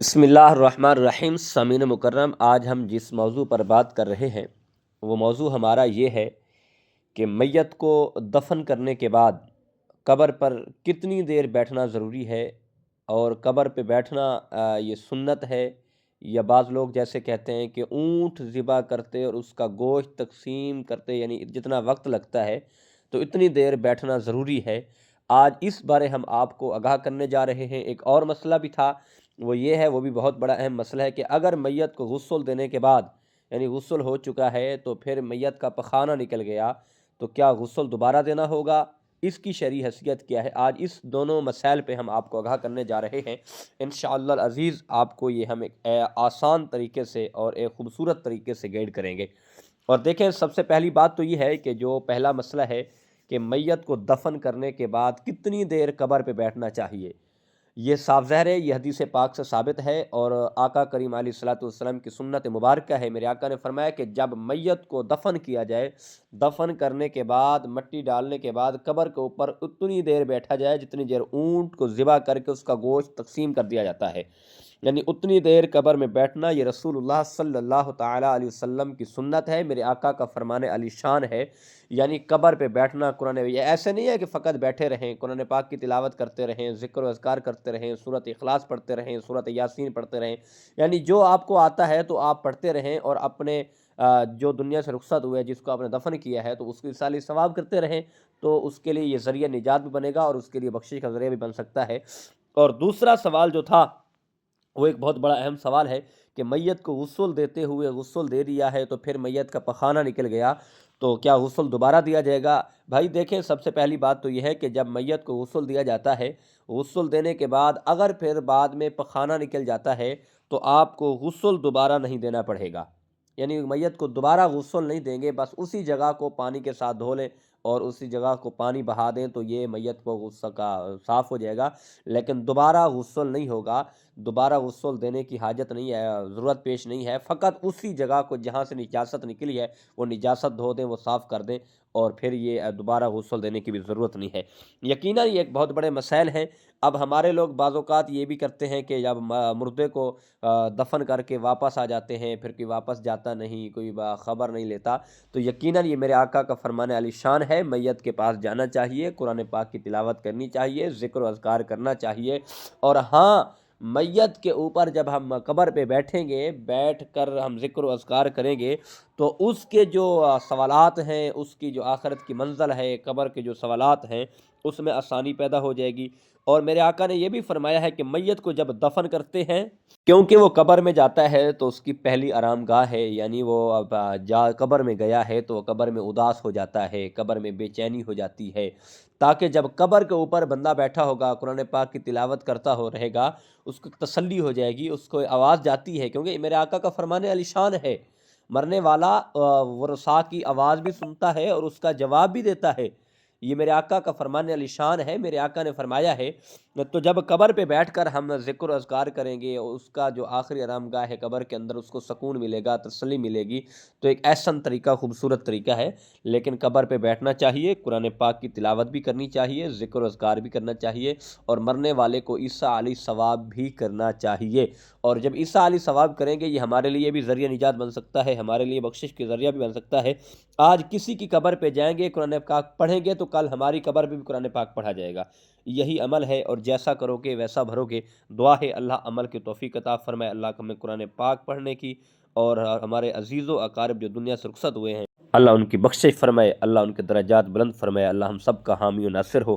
بسم اللہ الرحمن الرحیم۔ سامعین مکرم، آج ہم جس موضوع پر بات کر رہے ہیں وہ موضوع ہمارا یہ ہے کہ میت کو دفن کرنے کے بعد قبر پر کتنی دیر بیٹھنا ضروری ہے، اور قبر پہ بیٹھنا یہ سنت ہے، یا بعض لوگ جیسے کہتے ہیں کہ اونٹ ذبح کرتے اور اس کا گوشت تقسیم کرتے، یعنی جتنا وقت لگتا ہے تو اتنی دیر بیٹھنا ضروری ہے۔ آج اس بارے ہم آپ کو آگاہ کرنے جا رہے ہیں۔ ایک اور مسئلہ بھی تھا، وہ یہ ہے، وہ بھی بہت بڑا اہم مسئلہ ہے کہ اگر میت کو غسل دینے کے بعد، یعنی غسل ہو چکا ہے تو پھر میت کا پخانہ نکل گیا تو کیا غسل دوبارہ دینا ہوگا؟ اس کی شرعی حیثیت کیا ہے؟ آج اس دونوں مسائل پہ ہم آپ کو آگاہ کرنے جا رہے ہیں انشاءاللہ العزیز۔ آپ کو یہ ہم ایک آسان طریقے سے اور ایک خوبصورت طریقے سے گائیڈ کریں گے۔ اور دیکھیں، سب سے پہلی بات تو یہ ہے کہ جو پہلا مسئلہ ہے کہ میت کو دفن کرنے کے بعد کتنی دیر قبر پہ بیٹھنا چاہیے، یہ صاف ظاہر ہے، یہ حدیث پاک سے ثابت ہے، اور آقا کریم علیہ الصلوۃ والسلام کی سنت مبارکہ ہے۔ میرے آقا نے فرمایا کہ جب میت کو دفن کیا جائے، دفن کرنے کے بعد، مٹی ڈالنے کے بعد قبر کے اوپر اتنی دیر بیٹھا جائے جتنی دیر اونٹ کو ذبح کر کے اس کا گوشت تقسیم کر دیا جاتا ہے، یعنی اتنی دیر قبر میں بیٹھنا یہ رسول اللہ صلی اللہ تعالیٰ علیہ وسلم کی سنت ہے، میرے آقا کا فرمان علی شان ہے۔ یعنی قبر پہ بیٹھنا، قرآن، یہ ایسے نہیں ہے کہ فقط بیٹھے رہیں، قرآن پاک کی تلاوت کرتے رہیں، ذکر و اذکار کرتے رہیں، سورۃ اخلاص پڑھتے رہیں، سورۃ یاسین پڑھتے رہیں، یعنی جو آپ کو آتا ہے تو آپ پڑھتے رہیں، اور اپنے جو دنیا سے رخصت ہوئے جس کو آپ نے دفن کیا ہے تو اس کی سالی ثواب کرتے رہیں، تو اس کے لیے یہ ذریعہ نجات بھی بنے گا اور اس کے لیے بخشش کا ذریعہ بھی بن سکتا ہے۔ اور دوسرا سوال جو تھا وہ ایک بہت بڑا اہم سوال ہے کہ میت کو غسل دیتے ہوئے، غسل دے دیا ہے تو پھر میت کا پخانہ نکل گیا تو کیا غسل دوبارہ دیا جائے گا؟ بھائی دیکھیں، سب سے پہلی بات تو یہ ہے کہ جب میت کو غسل دیا جاتا ہے، غسل دینے کے بعد اگر پھر بعد میں پخانہ نکل جاتا ہے تو آپ کو غسل دوبارہ نہیں دینا پڑے گا، یعنی میت کو دوبارہ غسل نہیں دیں گے، بس اسی جگہ کو پانی کے ساتھ دھو لیں اور اسی جگہ کو پانی بہا دیں تو یہ میت کو غسل کا صاف ہو جائے گا، لیکن دوبارہ غسل نہیں ہوگا، دوبارہ غسل دینے کی حاجت نہیں ہے، ضرورت پیش نہیں ہے، فقط اسی جگہ کو جہاں سے نجاست نکلی ہے وہ نجاست دھو دیں، وہ صاف کر دیں، اور پھر یہ دوبارہ غسل دینے کی بھی ضرورت نہیں ہے۔ یقیناً یہ ایک بہت بڑے مسائل ہیں۔ اب ہمارے لوگ بعض اوقات یہ بھی کرتے ہیں کہ جب مردے کو دفن کر کے واپس آ جاتے ہیں، پھر کوئی واپس جاتا نہیں، کوئی خبر نہیں لیتا، تو یقیناً یہ میرے آقا کا فرمان علی شان ہے، میت کے پاس جانا چاہیے، قرآن پاک کی تلاوت کرنی چاہیے، ذکر و اذکار کرنا چاہیے، اور ہاں، میت کے اوپر جب ہم قبر پہ بیٹھیں گے، بیٹھ کر ہم ذکر و اذکار کریں گے تو اس کے جو سوالات ہیں، اس کی جو آخرت کی منزل ہے، قبر کے جو سوالات ہیں، اس میں آسانی پیدا ہو جائے گی۔ اور میرے آقا نے یہ بھی فرمایا ہے کہ میت کو جب دفن کرتے ہیں، کیونکہ وہ قبر میں جاتا ہے تو اس کی پہلی آرام گاہ ہے، یعنی وہ اب قبر میں گیا ہے تو قبر میں اداس ہو جاتا ہے، قبر میں بے چینی ہو جاتی ہے، تاکہ جب قبر کے اوپر بندہ بیٹھا ہوگا، قرآن پاک کی تلاوت کرتا ہو رہے گا، اس کو تسلی ہو جائے گی، اس کو آواز جاتی ہے، کیونکہ میرے آقا کا فرمان علی شان ہے، مرنے والا ورثاء کی آواز بھی سنتا ہے اور اس کا جواب بھی دیتا ہے، یہ میرے آقا کا فرمان علی شان ہے۔ میرے آقا نے فرمایا ہے، تو جب قبر پہ بیٹھ کر ہم ذکر و اذکار کریں گے اور اس کا جو آخری آرام گاہ ہے قبر کے اندر، اس کو سکون ملے گا، تسلی ملے گی، تو ایک احسن طریقہ، خوبصورت طریقہ ہے۔ لیکن قبر پہ بیٹھنا چاہیے، قرآن پاک کی تلاوت بھی کرنی چاہیے، ذکر و اذکار بھی کرنا چاہیے، اور مرنے والے کو عیسیٰ علیہ ثواب بھی کرنا چاہیے۔ اور جب عیسیٰ علیہ ثواب کریں گے، یہ ہمارے لیے بھی ذریعہ نجات بن سکتا ہے، ہمارے لیے بخشش کے ذریعہ بھی بن سکتا ہے۔ آج کسی کی قبر پہ جائیں گے، قرآن پاک پڑھیں گے تو کل ہماری قبر پہ بھی قرآن پاک پڑھا جائے گا، یہی عمل ہے، اور جیسا کرو گے ویسا بھرو گے۔ دعا ہے اللہ عمل کی توفیق عطا فرمائے، اللہ ہمیں قرآن پاک پڑھنے کی، اور ہمارے عزیز و اقارب جو دنیا سے رخصت ہوئے ہیں اللہ ان کی بخشش فرمائے، اللہ ان کے درجات بلند فرمائے، اللہ ہم سب کا حامی و ناصر ہو۔